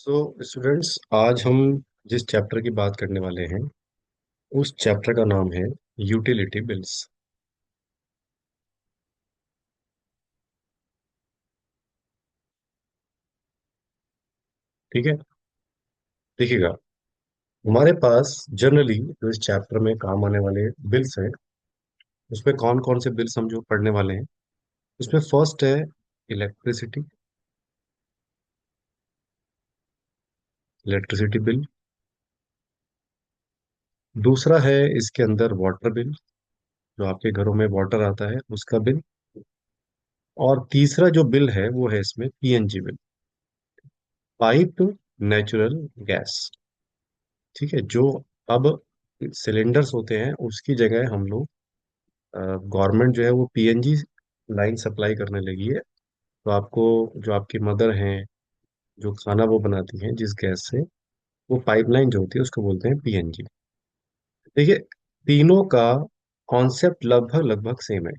So students, आज हम जिस चैप्टर की बात करने वाले हैं उस चैप्टर का नाम है यूटिलिटी बिल्स। ठीक है। देखिएगा, हमारे पास जनरली जो इस चैप्टर में काम आने वाले बिल्स हैं उसमें कौन कौन से बिल्स हम जो पढ़ने वाले हैं। उसमें फर्स्ट है इलेक्ट्रिसिटी, इलेक्ट्रिसिटी बिल। दूसरा है इसके अंदर वाटर बिल, जो आपके घरों में वाटर आता है उसका बिल। और तीसरा जो बिल है वो है इसमें PNG bill, pipe natural gas. ठीक है। जो अब सिलेंडर्स होते हैं उसकी जगह हम लोग, गवर्नमेंट जो है वो पीएनजी लाइन सप्लाई करने लगी है। तो आपको, जो आपकी मदर हैं, जो खाना वो बनाती हैं जिस गैस से, वो पाइपलाइन जो होती है उसको बोलते हैं पीएनजी। देखिए, तीनों का कॉन्सेप्ट लगभग लगभग सेम है।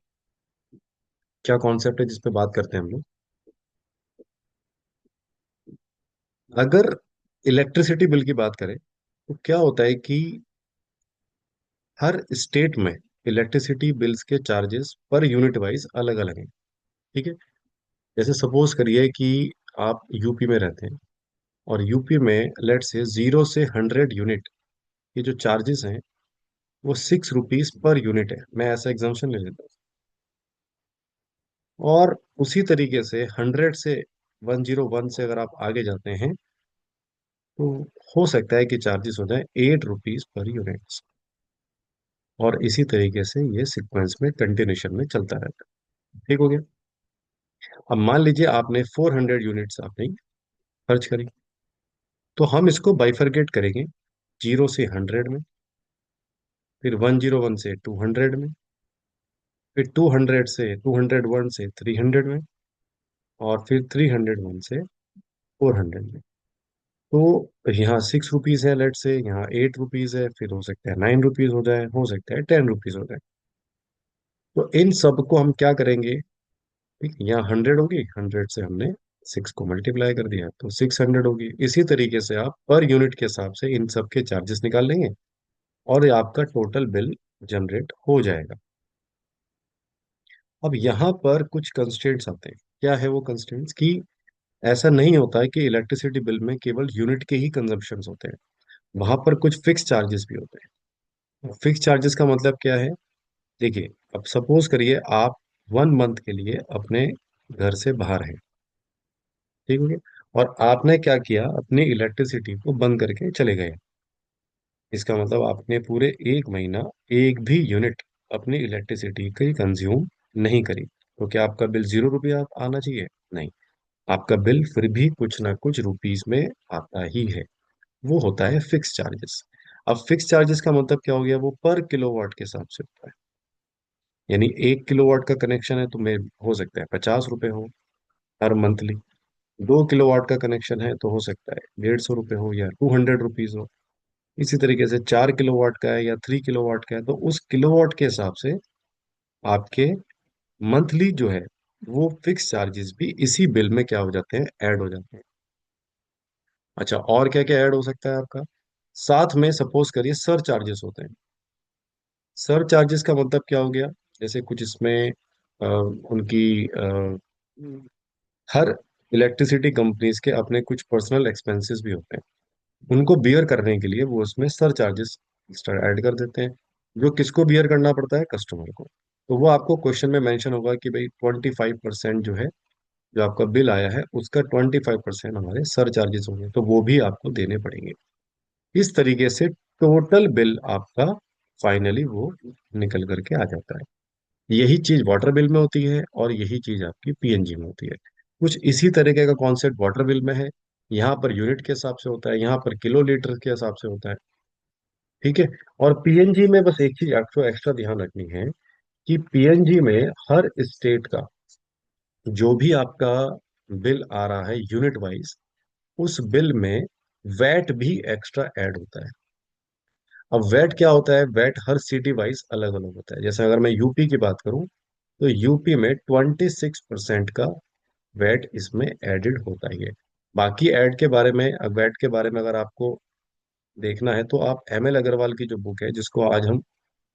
क्या कॉन्सेप्ट है जिस पे बात करते हैं हम लोग? अगर इलेक्ट्रिसिटी बिल की बात करें तो क्या होता है कि हर स्टेट में इलेक्ट्रिसिटी बिल्स के चार्जेस पर यूनिट वाइज अलग अलग हैं। ठीक है। जैसे सपोज करिए कि आप यूपी में रहते हैं और यूपी में लेट से 0 से 100 यूनिट ये जो चार्जेस हैं वो 6 रुपीज पर यूनिट है। मैं ऐसा एग्जांपशन ले लेता हूँ। और उसी तरीके से 100 से 101 से अगर आप आगे जाते हैं तो हो सकता है कि चार्जेस हो जाए 8 रुपीज पर यूनिट। और इसी तरीके से ये सीक्वेंस में कंटिन्यूशन में चलता रहता है। ठीक हो गया। अब मान लीजिए आपने 400 यूनिट्स आपने खर्च करी, तो हम इसको बाइफरकेट करेंगे 0 से 100 में, फिर 101 से 200 में, फिर 200 से 300 में, और फिर 301 से 400 में। तो यहाँ 6 रुपीज है, लेट से यहाँ 8 रुपीज है, फिर हो सकता है 9 रुपीज हो जाए, हो सकता है 10 रुपीज हो जाए। तो इन सब को हम क्या करेंगे? ठीक, यहाँ 100 होगी, 100 से हमने 6 को मल्टीप्लाई कर दिया तो 600 होगी। इसी तरीके से आप पर यूनिट के हिसाब से इन सब के चार्जेस निकाल लेंगे और ये आपका टोटल बिल जनरेट हो जाएगा। अब यहाँ पर कुछ कंस्ट्रेंट्स आते हैं। क्या है वो कंस्ट्रेंट्स? कि ऐसा नहीं होता है कि इलेक्ट्रिसिटी बिल में केवल यूनिट के ही कंजप्शन होते हैं, वहां पर कुछ फिक्स चार्जेस भी होते हैं। फिक्स चार्जेस का मतलब क्या है? देखिए, अब सपोज करिए आप 1 मंथ के लिए अपने घर से बाहर हैं। ठीक है। और आपने क्या किया, अपनी इलेक्ट्रिसिटी को बंद करके चले गए। इसका मतलब आपने पूरे 1 महीना एक भी यूनिट अपनी इलेक्ट्रिसिटी की कंज्यूम नहीं करी। तो क्या आपका बिल 0 रुपया आना चाहिए? नहीं। आपका बिल फिर भी कुछ ना कुछ रुपीस में आता ही है। वो होता है फिक्स चार्जेस। अब फिक्स चार्जेस का मतलब क्या हो गया? वो पर किलोवाट के हिसाब से होता है। यानी 1 किलोवाट का कनेक्शन है तो मैं, हो सकता है 50 रुपए हो हर मंथली। 2 किलोवाट का कनेक्शन है तो हो सकता है 150 रुपये हो या 200 रुपीज हो। इसी तरीके से 4 किलोवाट का है या 3 किलोवाट का है तो उस किलोवाट के हिसाब से आपके मंथली जो है वो फिक्स चार्जेस भी इसी बिल में क्या हो जाते हैं, ऐड हो जाते हैं। अच्छा, और क्या क्या ऐड हो सकता है आपका? साथ में सपोज करिए सर चार्जेस होते हैं। सर चार्जेस का मतलब क्या हो गया? जैसे कुछ इसमें उनकी हर इलेक्ट्रिसिटी कंपनीज के अपने कुछ पर्सनल एक्सपेंसेस भी होते हैं। उनको बियर करने के लिए वो उसमें सर चार्जेस एक्स्ट्रा ऐड कर देते हैं। जो किसको बियर करना पड़ता है? कस्टमर को। तो वो आपको क्वेश्चन में मेंशन होगा कि भाई 25% जो है, जो आपका बिल आया है उसका 25% हमारे सर चार्जेस होंगे, तो वो भी आपको देने पड़ेंगे। इस तरीके से टोटल बिल आपका फाइनली वो निकल करके आ जाता है। यही चीज वाटर बिल में होती है और यही चीज आपकी पीएनजी में होती है। कुछ इसी तरीके का कॉन्सेप्ट वाटर बिल में है। यहाँ पर यूनिट के हिसाब से होता है, यहाँ पर किलो लीटर के हिसाब से होता है। ठीक है। और पीएनजी में बस एक चीज आपको एक्स्ट्रा ध्यान रखनी है कि पीएनजी में हर स्टेट का जो भी आपका बिल आ रहा है यूनिट वाइज, उस बिल में वैट भी एक्स्ट्रा ऐड होता है। अब वैट क्या होता है? वैट हर सिटी वाइज अलग अलग होता है। जैसे अगर मैं यूपी की बात करूं तो यूपी में 26% का वैट इसमें एडेड होता ही है। बाकी ऐड के बारे में, अब ऐड के बारे में अगर आपको देखना है तो आप एम एल अग्रवाल की जो बुक है जिसको आज हम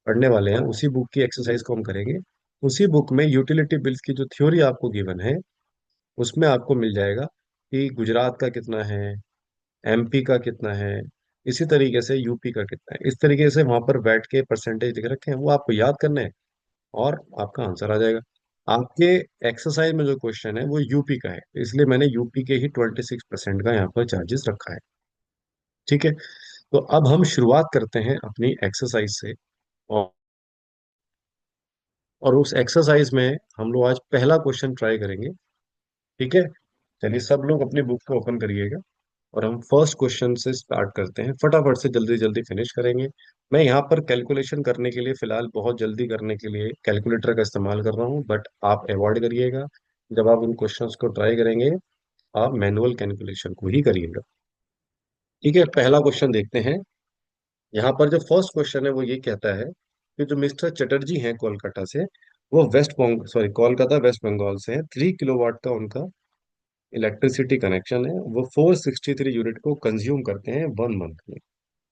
पढ़ने वाले हैं, उसी बुक की एक्सरसाइज को हम करेंगे। उसी बुक में यूटिलिटी बिल्स की जो थ्योरी आपको गिवन है उसमें आपको मिल जाएगा कि गुजरात का कितना है, एमपी का कितना है, इसी तरीके से यूपी का कितना है। इस तरीके से वहां पर वैट के परसेंटेज लिख रखे हैं, वो आपको याद करने हैं और आपका आंसर आ जाएगा। आपके एक्सरसाइज में जो क्वेश्चन है वो यूपी का है, इसलिए मैंने यूपी के ही 26% का यहाँ पर चार्जेस रखा है। ठीक है, तो अब हम शुरुआत करते हैं अपनी एक्सरसाइज से। और, और उस एक्सरसाइज में हम लोग आज पहला क्वेश्चन ट्राई करेंगे। ठीक है, चलिए सब लोग अपनी बुक को ओपन करिएगा और हम फर्स्ट क्वेश्चन से स्टार्ट करते हैं, फटाफट से जल्दी जल्दी फिनिश करेंगे। मैं यहाँ पर कैलकुलेशन करने के लिए फिलहाल, बहुत जल्दी करने के लिए कैलकुलेटर का इस्तेमाल कर रहा हूँ, बट आप अवॉइड करिएगा। जब आप उन क्वेश्चंस को ट्राई करेंगे आप मैनुअल कैलकुलेशन को ही करिएगा। ठीक है, पहला क्वेश्चन देखते हैं। यहाँ पर जो फर्स्ट क्वेश्चन है वो ये कहता है कि जो मिस्टर चटर्जी हैं कोलकाता से, वो कोलकाता वेस्ट बंगाल से है। 3 किलोवाट का उनका इलेक्ट्रिसिटी कनेक्शन है। वो 463 यूनिट को कंज्यूम करते हैं 1 मंथ में।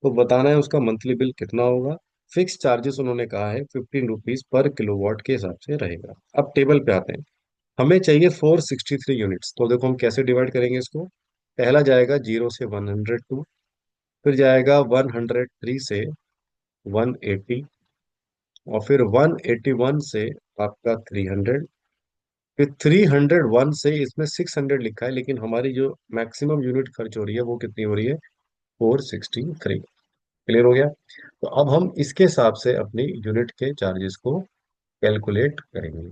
तो बताना है उसका मंथली बिल कितना होगा। फिक्स चार्जेस उन्होंने कहा है 15 रुपीज पर किलोवाट के हिसाब से रहेगा। अब टेबल पे आते हैं। हमें चाहिए 463 यूनिट्स, तो देखो हम कैसे डिवाइड करेंगे इसको। पहला जाएगा 0 से 102, फिर जाएगा 103 से 180, और फिर 181 से आपका 300, फिर 301 से, इसमें 600 लिखा है लेकिन हमारी जो मैक्सिमम यूनिट खर्च हो रही है वो कितनी हो रही है, 463। क्लियर हो गया। तो अब हम इसके हिसाब से अपनी यूनिट के चार्जेस को कैलकुलेट करेंगे।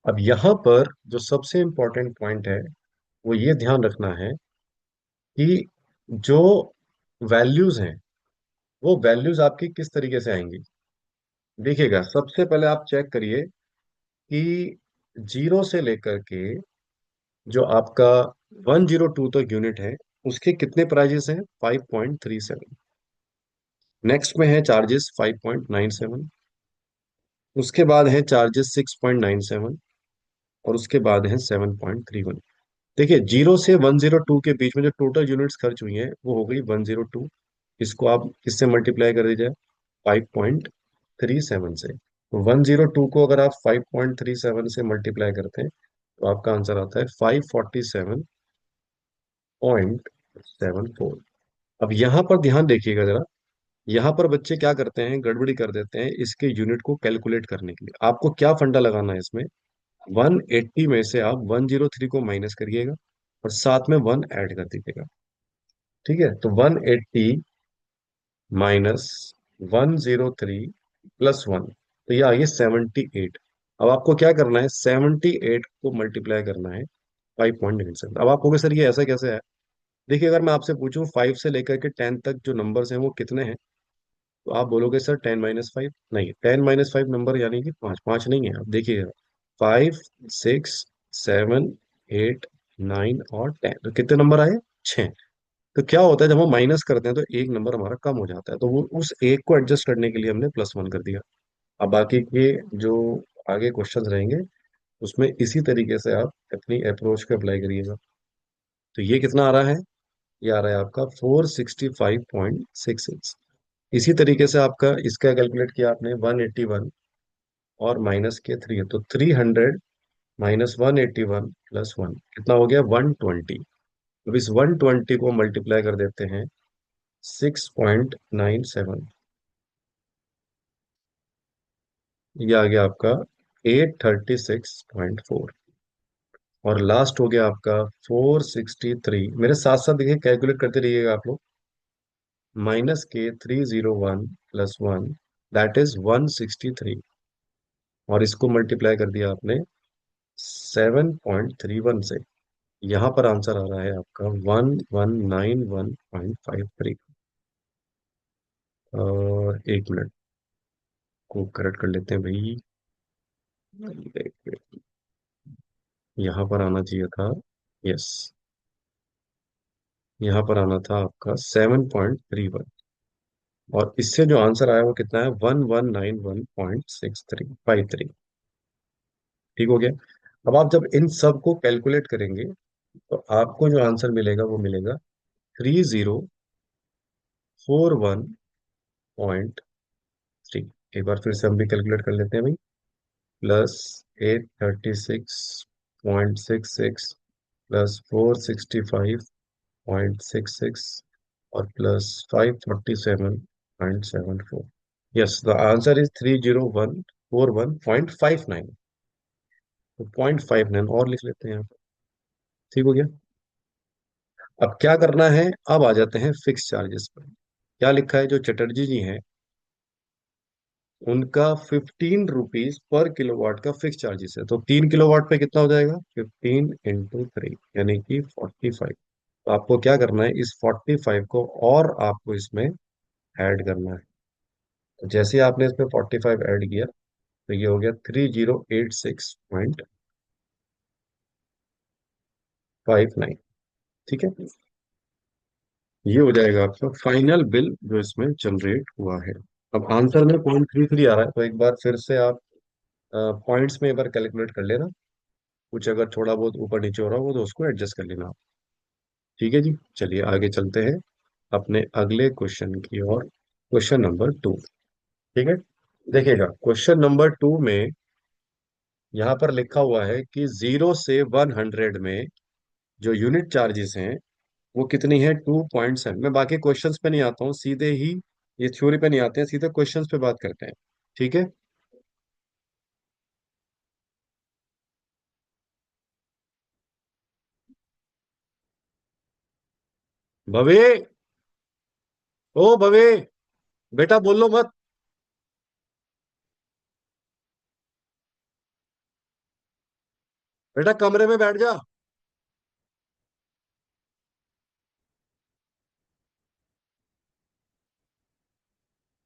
अब यहाँ पर जो सबसे इम्पोर्टेंट पॉइंट है वो ये ध्यान रखना है कि जो वैल्यूज हैं वो वैल्यूज आपकी किस तरीके से आएंगी। देखिएगा, सबसे पहले आप चेक करिए कि 0 से लेकर के जो आपका 102 तक यूनिट है उसके कितने प्राइजेस हैं, 5.37। नेक्स्ट में है चार्जेस 5.97, उसके बाद है चार्जेस 6.97, और उसके बाद है 7.31। देखिए, 0 से 102 के बीच में जो टोटल यूनिट्स खर्च हुई हैं वो हो गई 102। इसको आप किससे मल्टीप्लाई कर दीजिए, 5.37 से। 102 को अगर आप 5.37 से मल्टीप्लाई करते हैं तो आपका आंसर आता है 547.74। अब यहाँ पर ध्यान देखिएगा जरा। यहाँ पर बच्चे क्या करते हैं, गड़बड़ी कर देते हैं इसके यूनिट को कैलकुलेट करने के लिए। आपको क्या फंडा लगाना है इसमें, 180 में से आप 103 को माइनस करिएगा और साथ में 1 ऐड कर दीजिएगा। ठीक है, तो 180 माइनस 103 प्लस 1, तो ये आ गया 78। अब आपको क्या करना है, 78 को मल्टीप्लाई करना है 5.97। अब आप कहोगे सर ये ऐसा कैसे है। देखिए, अगर मैं आपसे पूछूं 5 से लेकर के 10 तक जो नंबर्स हैं वो कितने हैं, तो आप बोलोगे सर 10-5। नहीं, 10-5 नंबर यानी कि पाँच, पाँच नहीं है। आप देखिएगा, 5, 6, 7, 8, 9 और 10, तो कितने नंबर आए, 6। तो क्या होता है जब हम माइनस करते हैं तो एक नंबर हमारा कम हो जाता है, तो वो उस एक को एडजस्ट करने के लिए हमने +1 कर दिया। अब बाकी के जो आगे क्वेश्चंस रहेंगे उसमें इसी तरीके से आप अपनी अप्रोच को अप्लाई करिएगा। तो ये कितना आ रहा है, ये आ रहा है आपका 465.66। इसी तरीके से आपका इसका कैलकुलेट किया आपने 181 और माइनस के 3, तो 300 माइनस 181 प्लस 1 कितना हो गया, 120। अब इस 120 को मल्टीप्लाई कर देते हैं 6.97, ये आ गया आपका 836.4, और लास्ट हो गया आपका 463। मेरे साथ साथ देखिए कैलकुलेट करते रहिएगा आप लोग। माइनस के 301 प्लस 1, दैट इज 163, और इसको मल्टीप्लाई कर दिया आपने 7.31 से। यहाँ पर आंसर आ रहा है आपका 1191.53। और 1 मिनट को करेक्ट कर लेते हैं भाई। यहाँ पर आना चाहिए था, यस, यहाँ पर आना था आपका 7.31, और इससे जो आंसर आया वो कितना है, 1191.6353। ठीक हो गया। अब आप जब इन सब को कैलकुलेट करेंगे तो आपको जो आंसर मिलेगा वो मिलेगा 3041.3। एक बार फिर से हम भी कैलकुलेट कर लेते हैं भाई। प्लस 836.66 प्लस 465.66 और plus 547.74। Yes, the answer is 30,141.59। तो 0.59 और लिख लेते हैं यहाँ पे। ठीक हो गया। अब क्या करना है, अब आ जाते हैं फिक्स चार्जेस पर। क्या लिखा है, जो चटर्जी जी हैं उनका 15 रुपीज पर किलोवाट का फिक्स चार्जेस है। तो 3 किलोवाट पे कितना हो जाएगा, 15 × 3 यानी कि 45। तो आपको क्या करना है, इस 45 को और आपको इसमें ऐड करना है। तो जैसे ही आपने इसमें 45 ऐड किया तो ये हो गया 3086.59। ठीक है, ये हो जाएगा आपका फाइनल बिल जो इसमें जनरेट हुआ है। अब आंसर में 0.33 आ रहा है, तो एक बार फिर से आप पॉइंट्स में एक बार कैलकुलेट कर लेना। कुछ अगर थोड़ा बहुत ऊपर नीचे हो रहा हो तो उसको एडजस्ट कर लेना आप। ठीक है जी, चलिए आगे चलते हैं अपने अगले क्वेश्चन की ओर। Question number 2। ठीक है, देखिएगा क्वेश्चन नंबर 2 में यहाँ पर लिखा हुआ है कि 0 से 100 में जो यूनिट चार्जेस हैं वो कितनी है, 2.7। मैं बाकी क्वेश्चंस पे नहीं आता हूँ, सीधे ही ये थ्योरी पे नहीं आते हैं, सीधे क्वेश्चंस पे बात करते हैं। ठीक है, भवे, ओ भवे, बेटा बोलो मत, बेटा कमरे में बैठ जा।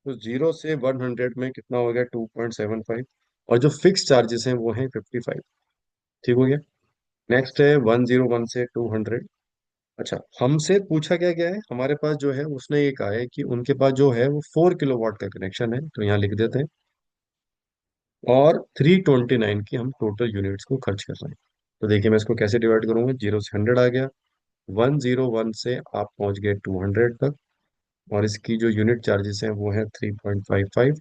तो 0 से 100 में कितना हो गया, 2.75। और जो फिक्स चार्जेस हैं वो हैं 55। ठीक हो गया। नेक्स्ट है 101 से 200। अच्छा, हमसे पूछा क्या गया है, हमारे पास जो है उसने ये कहा है कि उनके पास जो है वो 4 किलोवाट का कनेक्शन है, तो यहाँ लिख देते हैं। और 329 की हम टोटल यूनिट्स को खर्च कर रहे हैं। तो देखिए मैं इसको कैसे डिवाइड करूंगा, 0 से 100 आ गया, 101 से आप पहुंच गए 200 तक, और इसकी जो यूनिट चार्जेस हैं वो है 3.55।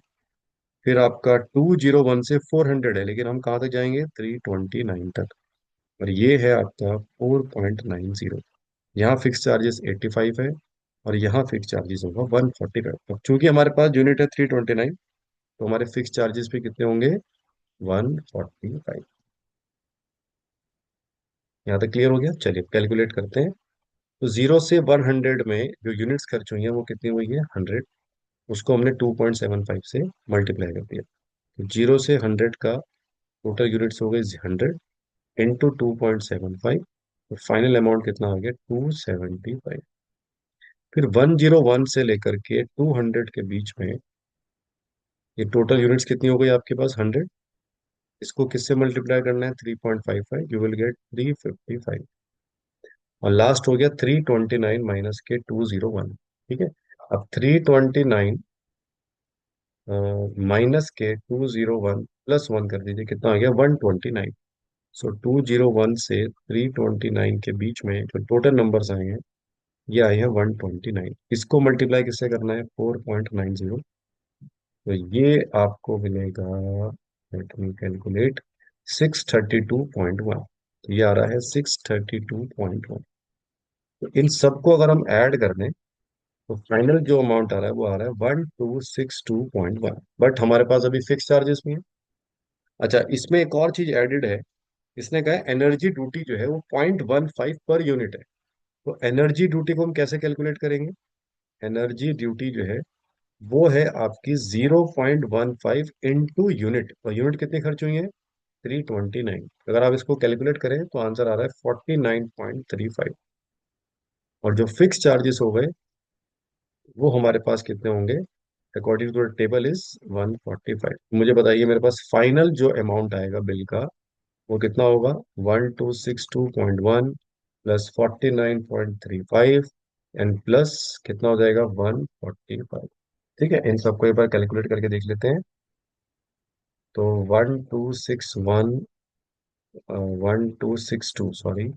फिर आपका 201 से 400 है, लेकिन हम कहाँ तक जाएंगे, 329 तक। और ये है आपका 4.90। यहाँ फिक्स चार्जेस 85 है, और यहाँ फिक्स चार्जेस होगा 145। अब चूंकि हमारे पास यूनिट है 329, तो हमारे फिक्स चार्जेस भी कितने होंगे, 145। यहाँ तक क्लियर हो गया। चलिए कैलकुलेट करते हैं। तो 0 से 100 में जो यूनिट्स खर्च हुई है वो कितनी हुई है, 100। उसको हमने 2.75 से मल्टीप्लाई कर दिया। तो 0 से 100 का टोटल यूनिट्स हो गए 100 इंटू 2.75। तो फाइनल अमाउंट कितना आ गया, 275। फिर 101 से लेकर के 200 के बीच में ये टोटल यूनिट्स कितनी हो गई आपके पास, 100। इसको किससे मल्टीप्लाई करना है, 3.55, यू विल गेट 355। और लास्ट हो गया 329 माइनस के 201। ठीक है, अब 329 माइनस के 201 प्लस 1 कर दीजिए, कितना आ गया, 129। सो 201 से 329 के बीच में जो टोटल नंबर्स आए हैं ये आए हैं 129। इसको मल्टीप्लाई किससे करना है, 4.90। तो ये आपको मिलेगा, लेट मी कैलकुलेट, 632.1। तो ये आ रहा है 632.1। तो इन सबको अगर हम ऐड कर दें तो फाइनल जो अमाउंट आ रहा है वो आ रहा है 1262.1। बट हमारे पास अभी फिक्स चार्जेस भी है। अच्छा, इसमें एक और चीज एडेड है। इसने कहा है एनर्जी ड्यूटी जो है वो 0.15 पर यूनिट है। तो एनर्जी ड्यूटी को हम कैसे कैलकुलेट करेंगे, एनर्जी ड्यूटी जो है वो है आपकी 0.15 इंटू यूनिट। और यूनिट कितनी खर्च हुई है, 329। अगर आप इसको कैलकुलेट करें तो आंसर आ रहा है 49.35। और जो फिक्स चार्जेस हो गए वो हमारे पास कितने होंगे, according to the table is 145। मुझे बताइए मेरे पास फाइनल जो अमाउंट आएगा बिल का वो कितना होगा, 1262.1 प्लस 49.35 एंड प्लस कितना हो जाएगा, 145। ठीक है, इन सबको एक बार कैलकुलेट करके देख लेते हैं। तो 1261, 1262 sorry,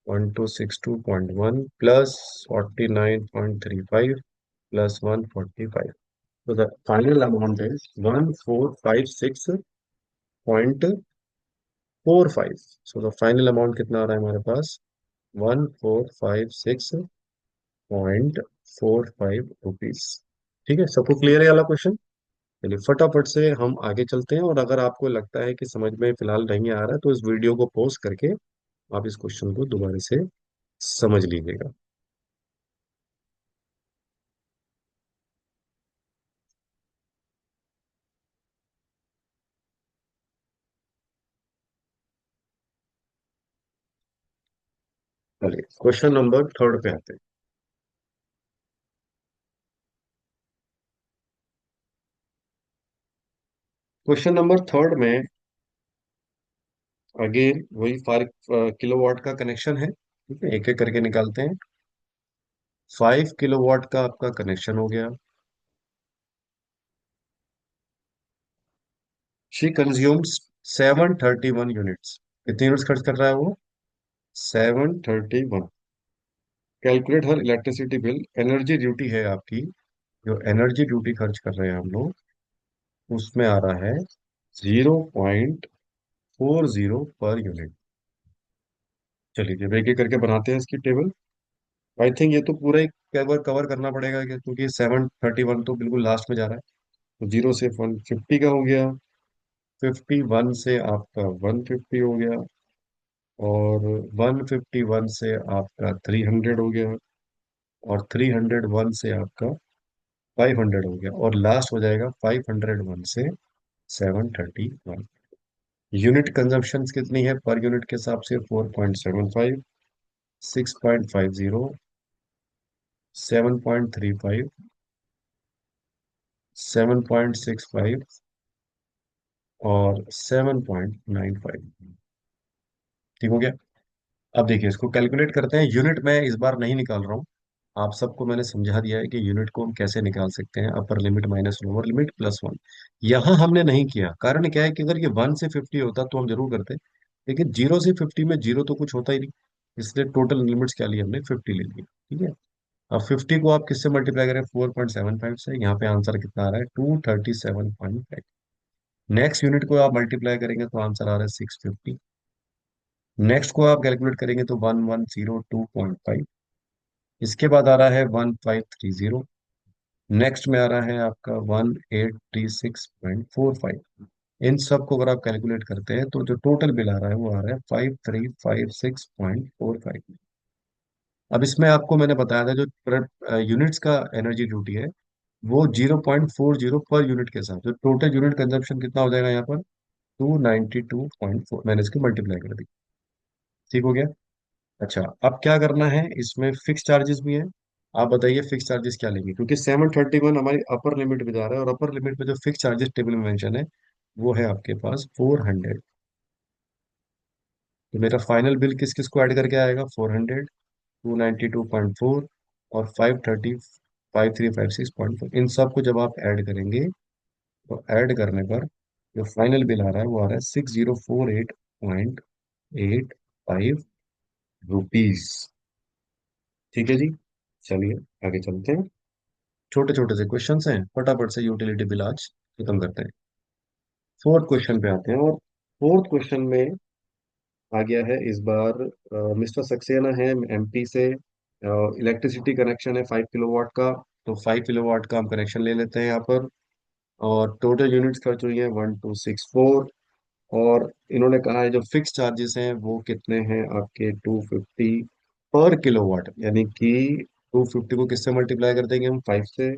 1262.1 plus 49.35 plus 145. So the final amount is 1456.45. So the final amount कितना आ रहा है हमारे पास? 1456.45 रुपीज. ठीक है, सबको क्लियर है वाला क्वेश्चन? चलिए फटाफट से हम आगे चलते हैं, और अगर आपको लगता है कि समझ में फिलहाल नहीं आ रहा है तो इस वीडियो को पॉज करके आप इस क्वेश्चन को दोबारा से समझ लीजिएगा. चलिए क्वेश्चन नंबर थर्ड पे आते हैं. क्वेश्चन नंबर थर्ड में अगेन वही 5 किलोवाट का कनेक्शन है. ठीक है, एक एक करके निकालते हैं. 5 किलोवाट का आपका कनेक्शन हो गया. She consumes 731 units. कितनी यूनिट्स खर्च कर रहा है वो? 731. कैलकुलेट हर इलेक्ट्रिसिटी बिल. एनर्जी ड्यूटी है आपकी, जो एनर्जी ड्यूटी खर्च कर रहे हैं हम लोग, उसमें आ रहा है 0.40 पर यूनिट. चलिए जब एक एक करके बनाते हैं इसकी टेबल. आई थिंक ये तो पूरा ही कवर कवर करना पड़ेगा, क्योंकि 731 तो बिल्कुल लास्ट में जा रहा है. तो 0 से 150 का हो गया. 51 से आपका 150 हो गया. और 151 से आपका 300 हो गया. और 301 से आपका 500 हो गया. और लास्ट हो जाएगा 501 से 731. यूनिट कंजम्पशन कितनी है पर यूनिट के हिसाब से? 4.75, 6.50, 7.35, 7.65 और 7.95. ठीक हो गया. अब देखिए इसको कैलकुलेट करते हैं. यूनिट में इस बार नहीं निकाल रहा हूँ. आप सबको मैंने समझा दिया है कि यूनिट को हम कैसे निकाल सकते हैं. Upper limit minus lower limit plus one. यहाँ हमने नहीं किया. कारण क्या है कि अगर ये 1 से 50 होता तो हम जरूर करते. लेकिन 0 से 50 में जीरो तो कुछ होता ही नहीं. इसलिए टोटल लिमिट्स क्या ली हमने? 50 ले ली. ठीक है. अब 50 को आप किससे मल्टीप्लाई करें? 4.75 से. यहाँ पे आंसर कितना आ रहा है? 237.5. नेक्स्ट यूनिट को आप मल्टीप्लाई करेंगे तो आंसर आ रहा है 650. नेक्स्ट को आप कैलकुलेट करेंगे तो 1102.5. इसके बाद आ रहा है 1530. नेक्स्ट में आ रहा है आपका 1836.45. इन सब को अगर आप कैलकुलेट करते हैं तो जो टोटल बिल आ रहा है वो आ रहा है 5356.45. अब इसमें आपको मैंने बताया था जो यूनिट्स का एनर्जी ड्यूटी है वो 0.40 पर यूनिट के साथ, जो टोटल यूनिट कंजप्शन कितना हो जाएगा यहाँ पर? 292.4. मैंने इसको मल्टीप्लाई कर दी. ठीक हो गया. अच्छा अब क्या करना है, इसमें फिक्स चार्जेस भी हैं. आप बताइए फिक्स चार्जेस क्या लेंगे, क्योंकि 731 हमारी अपर लिमिट में जा रहा है, और अपर लिमिट में जो फिक्स चार्जेस टेबल में मेंशन है वो है आपके पास 400. तो मेरा फाइनल बिल किस किस को ऐड करके आएगा? 400, 292.4 और 5356.4. इन सब को जब आप ऐड करेंगे तो ऐड करने पर जो फाइनल बिल आ रहा है वो आ रहा है 6048.85 रुपीज. ठीक है जी. चलिए आगे चलते हैं. छोटे छोटे से क्वेश्चंस हैं, फटाफट से यूटिलिटी बिल आज खत्म करते हैं. फोर्थ क्वेश्चन पे आते हैं. और फोर्थ क्वेश्चन में आ गया है इस बार. मिस्टर सक्सेना है एमपी से. इलेक्ट्रिसिटी कनेक्शन है 5 किलोवाट का. तो 5 किलोवाट का हम कनेक्शन ले लेते हैं यहाँ पर. और टोटल यूनिट्स खर्च हुई है 1264. और इन्होंने कहा है जो फिक्स चार्जेस हैं वो कितने हैं आपके? 250 पर किलोवाट. यानी कि 250 को किससे मल्टीप्लाई कर देंगे हम? 5 से.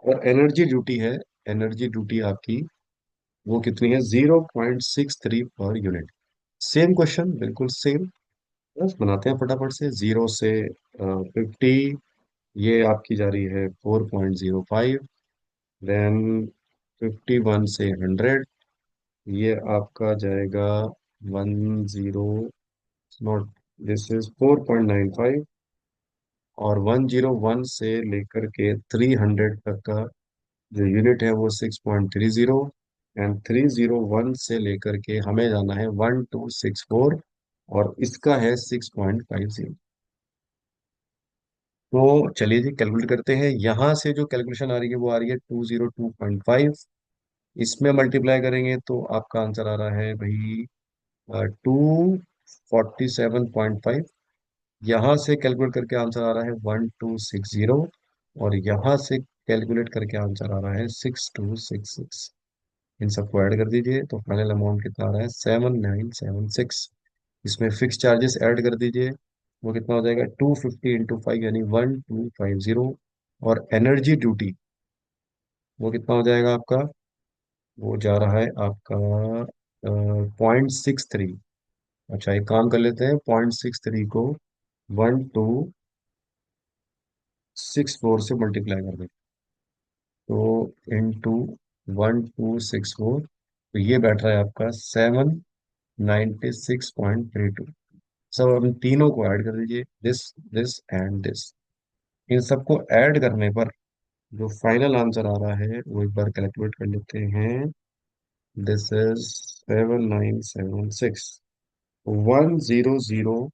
और एनर्जी ड्यूटी है, एनर्जी ड्यूटी आपकी वो कितनी है? 0.63 पर यूनिट. सेम क्वेश्चन, बिल्कुल सेम. बस बनाते हैं फटाफट से. 0 से 50. ये आपकी जा रही है 4.05. देन 51 से 100. ये आपका जाएगा 10. Not, this is 4.95. और 101 से लेकर के 300 तक का जो यूनिट है वो 6.30. एंड 301 से लेकर के हमें जाना है 1264. और इसका है 6.50। तो चलिए जी कैलकुलेट करते हैं। यहां से जो कैलकुलेशन आ रही है वो आ रही है 202.5। इसमें मल्टीप्लाई करेंगे तो आपका आंसर आ रहा है भाई 247.5। यहाँ से कैलकुलेट करके आंसर आ रहा है 1260। और यहाँ से कैलकुलेट करके आंसर आ रहा है 6266। इन सबको ऐड कर दीजिए तो फाइनल अमाउंट कितना आ रहा है 7976। इसमें फिक्स चार्जेस ऐड कर दीजिए, वो कितना हो जाएगा 250 × 5 यानी 1250। और एनर्जी ड्यूटी वो कितना हो जाएगा आपका, वो जा रहा है आपका 0.63। अच्छा एक काम कर लेते हैं, 0.63 को 1264 से मल्टीप्लाई कर दें तो इंटू 1264, तो ये बैठ रहा है आपका 796.32। सब हम तीनों को ऐड कर दीजिए, दिस एंड दिस। इन सबको ऐड करने पर जो फाइनल आंसर आ रहा है वो एक बार कैलकुलेट कर लेते हैं। This is 7976, 100।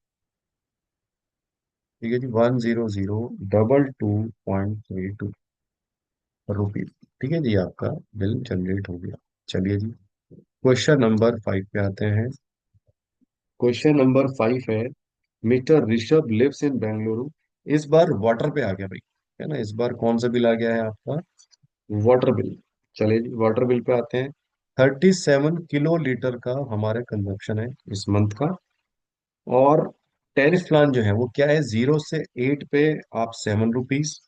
ठीक है जी, 100,222.32 रुपीज। ठीक है जी, आपका बिल जनरेट हो गया। चलिए जी क्वेश्चन नंबर 5 पे आते हैं। क्वेश्चन नंबर 5 है, mister Rishabh lives in Bengaluru. इस बार वाटर पे आ गया भाई, है ना। इस बार कौन सा बिल आ गया है आपका, वाटर बिल। चलिए जी वाटर बिल पे आते हैं। 37 किलो लीटर का हमारा कंजप्शन है इस मंथ का। और टैरिफ प्लान जो है वो क्या है, 0 से 8 पे आप 7 रुपीज,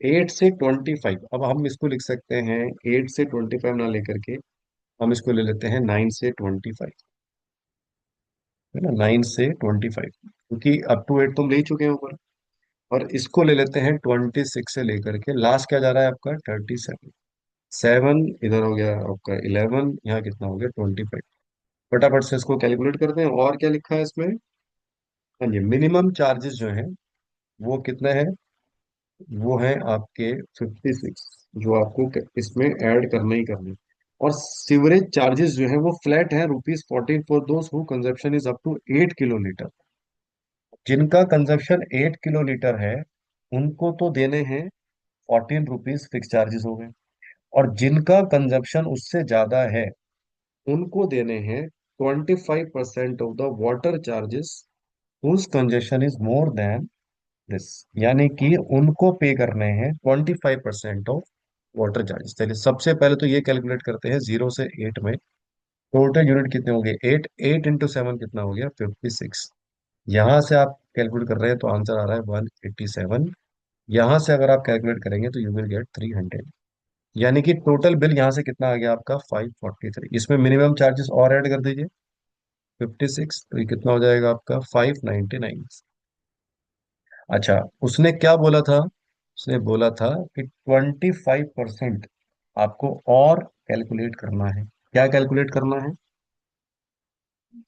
8 से 25, अब हम इसको लिख सकते हैं 8 से 25 ना लेकर के हम इसको ले लेते हैं 9 से 25, है ना। 9 से 25 क्योंकि अप टू 8 तुम ले ही चुके हैं ऊपर। और इसको ले लेते हैं 26 से लेकर के लास्ट क्या जा रहा है आपका 37। 7 इधर हो गया आपका 11, यहाँ कितना हो गया 25। फटाफट से इसको कैलकुलेट करते हैं। और क्या लिखा है इसमें, हाँ जी मिनिमम चार्जेस जो है वो कितने हैं, वो है आपके 56, जो आपको इसमें ऐड करना ही करना है। और सीवरेज चार्जेस जो है वो फ्लैट है ₹14 for those who consumption is up to 8 kilo litre. जिनका कंजप्शन 8 किलो लीटर है उनको तो देने हैं 14 रुपीज फिक्स चार्जेस हो गए। और जिनका कंजप्शन उससे ज्यादा है उनको देने हैं 25% of the water charges whose consumption is more than this. यानी कि उनको पे करने हैं 25% ऑफ वाटर चार्जेस। चलिए सबसे पहले तो ये कैलकुलेट करते हैं 0 से 8 में टोटल यूनिट कितने हो गए, 8, 8 × 7 कितना हो गया 56। यहां से आप कैलकुलेट कर रहे हैं तो आंसर आ रहा है 187। यहां से अगर आप कैलकुलेट करेंगे तो यू विल गेट 300। यानी कि टोटल बिल यहां से कितना आ गया आपका 543। इसमें मिनिमम चार्जेस और ऐड कर दीजिए 56, तो ये कितना हो जाएगा आपका 599। अच्छा उसने क्या बोला था, उसने बोला था कि 25% आपको और कैलकुलेट करना है। क्या कैलकुलेट करना है,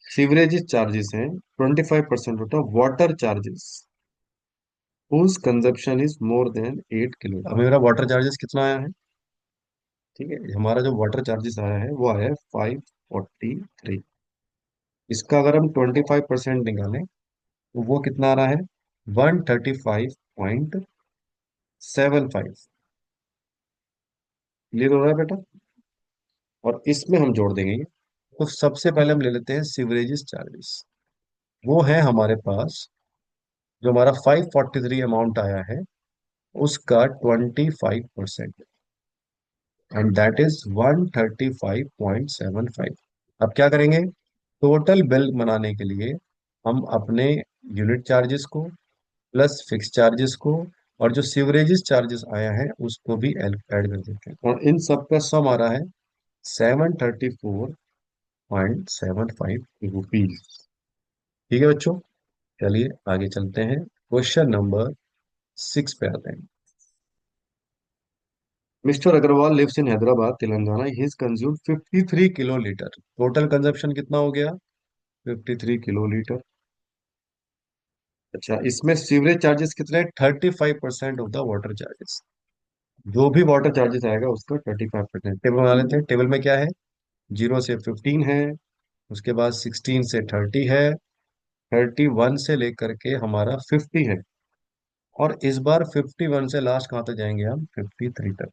सीवरेज चार्जेस हैं 25% होता है water charges whose consumption is more then 8 kilo. अब मेरा वाटर चार्जेस कितना आया है, ठीक है हमारा जो वाटर चार्जेस आया है वो आया है 543। इसका अगर हम 25% निकालें तो वो कितना आ रहा है 135.75। क्लियर हो रहा है बेटा। और इसमें हम जोड़ देंगे, तो सबसे पहले हम ले लेते हैं सिवरेजेस चार्जेस। वो है हमारे पास, जो हमारा 543 अमाउंट आया है उसका 25%, एंड दैट इज 135.75। अब क्या करेंगे, टोटल बिल बनाने के लिए हम अपने यूनिट चार्जेस को प्लस फिक्स चार्जेस को और जो सीवरेजेस चार्जेस आया है उसको भी ऐड कर देते हैं। और इन सब का सम आ रहा है 734.75 रुपीज। ठीक है बच्चों, चलिए आगे चलते हैं। क्वेश्चन नंबर 6 पे आते हैं। Mister Agarwal lives in Hyderabad Telangana, he consume 53 kilo litre. Total consumption कितना हो गया 53 किलो लीटर। अच्छा इसमें सीवरेज चार्जेस कितने, 35% ऑफ द वाटर चार्जेस। जो भी वाटर चार्जेस आएगा उसका 35%। टेबल बना लेते हैं। टेबल में क्या है, 0 से 15 है, उसके बाद 16 से 30 है, 31 से लेकर के हमारा 50 है। और इस बार 51 से लास्ट कहाँ तक जाएंगे हम? 53 तक।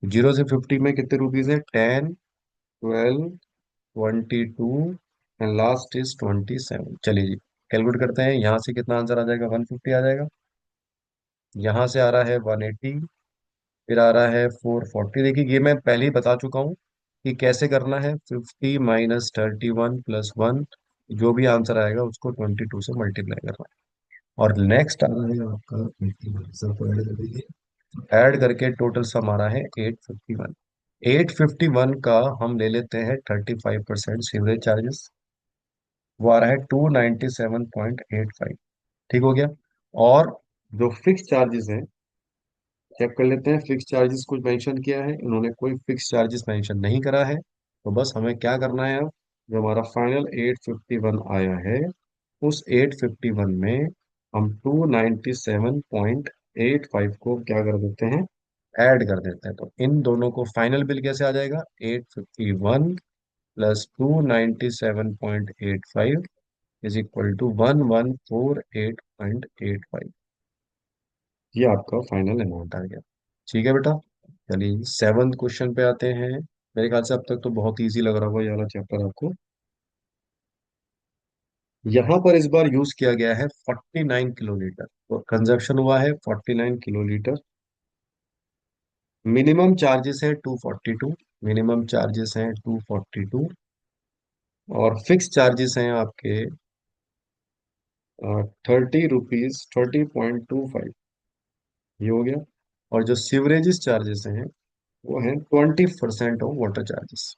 0 से 50 में कितने रुपीज है? 10, 12, 22 एंड लास्ट इज 27। चलिए जी, कैलकुलेट करते हैं। यहाँ से कितना आंसर आ जाएगा? 150 आ जाएगा। यहाँ से आ रहा है 180, फिर आ रहा है 440। देखिए ये मैं पहले ही बता चुका हूँ कि कैसे करना है। 50 - 31 + 1, जो भी आंसर आएगा उसको 22 से मल्टीप्लाई करना है। और नेक्स्ट आ रहा है आपका 81, सबको ऐड कर दीजिए। ऐड करके टोटल सम आ रहा है 851। 851 का हम ले लेते हैं 35% सीवरेज चार्जेस, वो आ रहा है 297.85। ठीक हो गया। और जो फिक्स चार्जेस हैं, चेक कर लेते हैं। फिक्स चार्जेस कुछ मेंशन किया है इन्होंने? कोई फिक्स चार्जेस मेंशन नहीं करा है। तो बस हमें क्या करना है अब? जो हमारा फाइनल 851 आया है, उस 851 में हम 297.85 को क्या कर देते हैं? ऐड कर देते हैं। तो इन दोनों को फाइनल बिल कैसे आ जाएगा? 851 + 297.85 इज इक्वल टू 1148.85। ये आपका फाइनल अमाउंट आ गया। ठीक है बेटा। चलिए 7th क्वेश्चन पे आते हैं। मेरे ख्याल से अब तक तो बहुत इजी लग रहा होगा ये वाला चैप्टर आपको। यहाँ पर इस बार यूज किया गया है 49 किलोलीटर, तो कंजप्शन हुआ है 49 किलोलीटर। मिनिमम चार्जेस है 242। मिनिमम चार्जेस हैं 242। और फिक्स चार्जेस हैं आपके 30 रुपीज 30.25। ये हो गया। और जो सीवरेजेस चार्जेस हैं वो हैं 20% ऑफ वाटर चार्जेस।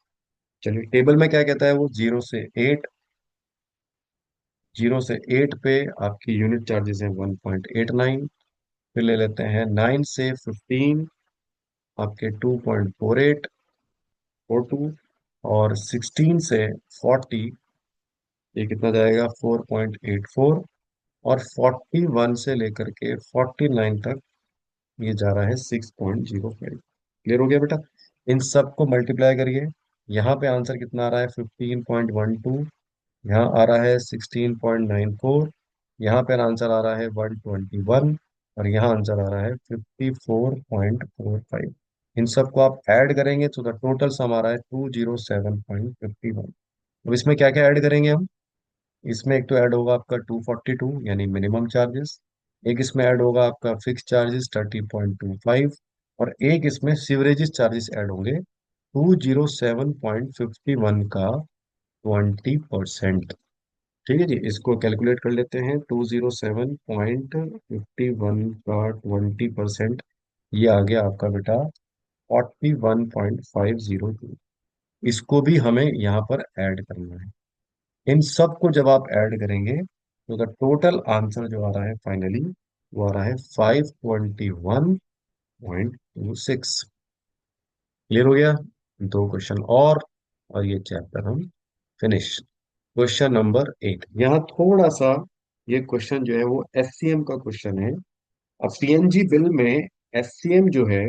चलिए टेबल में क्या कहता है वो? 0 से 8। 0 से 8 पे आपकी यूनिट चार्जेस है 1.89। फिर ले लेते हैं 9 से 15, आपके 2.4842। और 16 से 40, ये कितना जाएगा? 4.84। और 41 से लेकर के 49 तक ये जा रहा है 6.05। क्लियर हो गया बेटा? इन सब को मल्टीप्लाई करिए। यहाँ पे आंसर कितना आ रहा है? 15.12। यहाँ आ रहा है 16.94। यहाँ पे आंसर आ रहा है 121। और यहाँ आंसर आ रहा है 54.45। इन सबको आप ऐड करेंगे तो द टोटल सम आ रहा है 207.51। अब इसमें क्या क्या ऐड करेंगे हम? इसमें एक तो ऐड होगा आपका 242 यानी मिनिमम चार्जेस। एक इसमें ऐड होगा आपका फिक्स चार्जेस 30.25। और एक इसमें सीवरेजेस चार्जेस ऐड होंगे 207.51 का 20%। ठीक है जी, इसको कैलकुलेट कर लेते हैं। 207.51 का 20%, ये आ गया आपका बेटा 41.502। इसको भी हमें यहाँ पर ऐड करना है। इन सब को जब आप ऐड करेंगे तो द टोटल आंसर जो आ रहा है फाइनली, वो आ रहा है 521.26। क्लियर हो गया? दो क्वेश्चन और ये चैप्टर हम फिनिश। क्वेश्चन नंबर 8, यहाँ थोड़ा सा ये क्वेश्चन जो है वो एससीएम का क्वेश्चन है। अब पीएनजी बिल में एससीएम जो है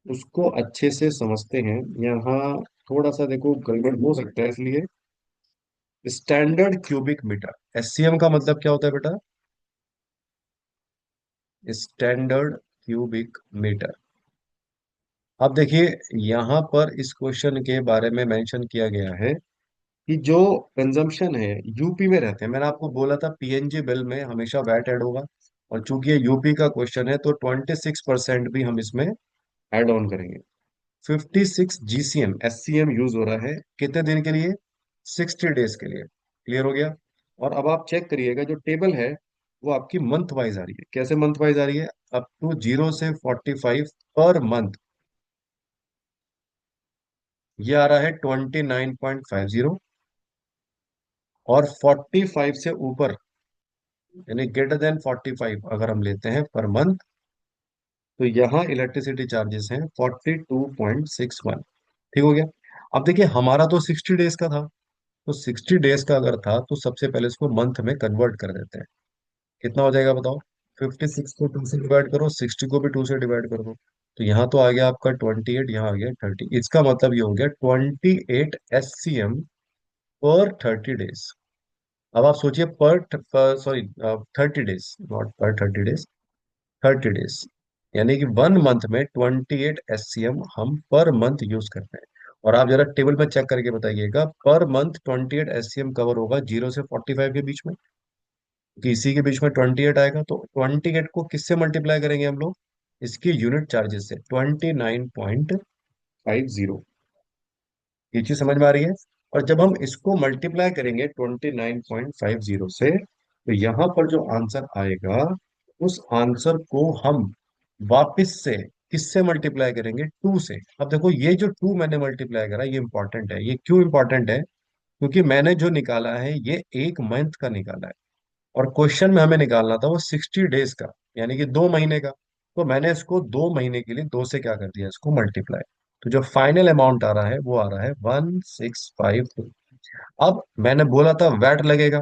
उसको अच्छे से समझते हैं। यहाँ थोड़ा सा देखो गड़बड़ हो सकता है, इसलिए स्टैंडर्ड क्यूबिक मीटर। एससीएम का मतलब क्या होता है बेटा? Standard cubic metre. अब देखिए यहाँ पर इस क्वेश्चन के बारे में मेंशन किया गया है कि जो कंजम्पशन है यूपी में रहते हैं। मैंने आपको बोला था पीएनजी बिल में हमेशा वैट ऐड होगा। और चूंकि ये यूपी का क्वेश्चन है तो 26% भी हम इसमें ऐड ऑन करेंगे। 56 जीसीएम एससीएम यूज हो रहा है कितने दिन के लिए? 60 डेज के लिए। क्लियर हो गया? और अब आप चेक करिएगा जो टेबल है वो आपकी मंथ वाइज आ रही है। कैसे मंथ वाइज आ रही है? अप टू 0 से 45 पर मंथ ये आ रहा है 29.50। और 45 से ऊपर यानी ग्रेटर देन 45 अगर हम लेते हैं पर मंथ, तो यहाँ इलेक्ट्रिसिटी चार्जेस हैं 42.61। ठीक हो गया? अब देखिए हमारा तो 60 डेज का था। तो 60 डेज का अगर था तो सबसे पहले इसको मंथ में कन्वर्ट कर देते हैं। कितना हो जाएगा बताओ? 56 को 2 से डिवाइड करो, 60 को भी 2 से डिवाइड कर दो। तो यहाँ तो आ गया आपका 28, यहाँ आ गया 30। इसका मतलब ये हो गया 28 एससीएम पर 30 डेज। अब आप सोचिए पर सॉरी 30 डेज, नॉट पर 30 डेज, 30 डेज, यानी कि 1 मंथ में 28 SCM हम पर मंथ यूज करते हैं। और आप जरा टेबल में चेक करके बताइएगा, पर मंथ 28 SCM कवर होगा 0 से 45 के बीच में, कि इसी के बीच में 28 आएगा, तो 28 को किससे मल्टीप्लाई करेंगे हम लोग, इसके यूनिट चार्जेस से, 29.50। ये चीज समझ में आ रही है। और जब हम इसको मल्टीप्लाई करेंगे 29.50 से, तो यहाँ पर जो आंसर आएगा, उस आंसर को हम वापस से किससे मल्टीप्लाई करेंगे, 2 से। अब देखो ये जो 2 मैंने मल्टीप्लाई करा, ये इंपॉर्टेंट है। ये क्यों इंपॉर्टेंट है? क्योंकि मैंने जो निकाला है ये 1 मंथ का निकाला है, और क्वेश्चन में हमें निकालना था वो 60 डेज का, यानी कि 2 महीने का। तो मैंने इसको 2 महीने के लिए 2 से क्या कर दिया, इसको मल्टीप्लाई। तो जो फाइनल अमाउंट आ रहा है वो आ रहा है 1652। अब मैंने बोला था वैट लगेगा,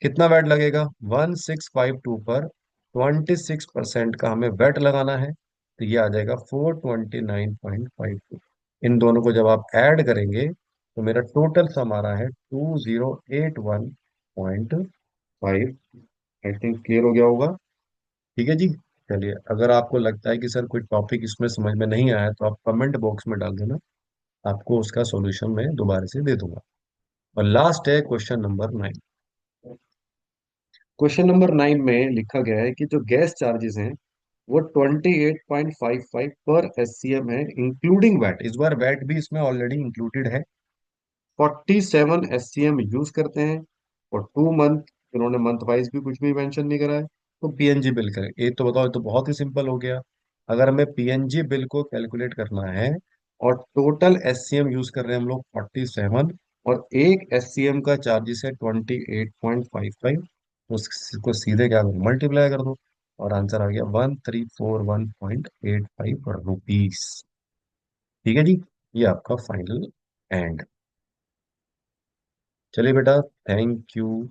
कितना वैट लगेगा, 1652 पर 26% का हमें वैट लगाना है, तो ये आ जाएगा 429.52। इन दोनों को जब आप ऐड करेंगे तो मेरा टोटल सम आ रहा है 2081.5। आई थिंक क्लियर हो गया होगा। ठीक है जी। चलिए, अगर आपको लगता है कि सर कोई टॉपिक इसमें समझ में नहीं आया, तो आप कमेंट बॉक्स में डाल देना, आपको उसका सॉल्यूशन मैं दोबारा से दे दूंगा। और लास्ट है क्वेश्चन नंबर 9। क्वेश्चन नंबर 9 में लिखा गया है कि जो गैस चार्जेस हैं वो 28.55 पर SCM है, इंक्लूडिंग वैट। इस बार वैट भी इसमें ऑलरेडी इंक्लूडेड है। 47 SCM यूज करते हैं, और 2 मंथ, इन्होंने मंथ वाइज भी कुछ भी मेंशन नहीं करा है। तो पीएनजी बिल करें, ये तो बताओ, ये तो बहुत ही सिंपल हो गया। अगर हमें पीएनजी बिल को कैलकुलेट करना है, और टोटल SCM यूज कर रहे हैं हम लोग 47, और एक SCM का चार्जेस है 28.55, उसको सीधे क्या करो, मल्टीप्लाई कर दो, और आंसर आ गया 1341.85 रुपीज। ठीक है जी। ये आपका फाइनल एंड। चलिए बेटा, थैंक यू।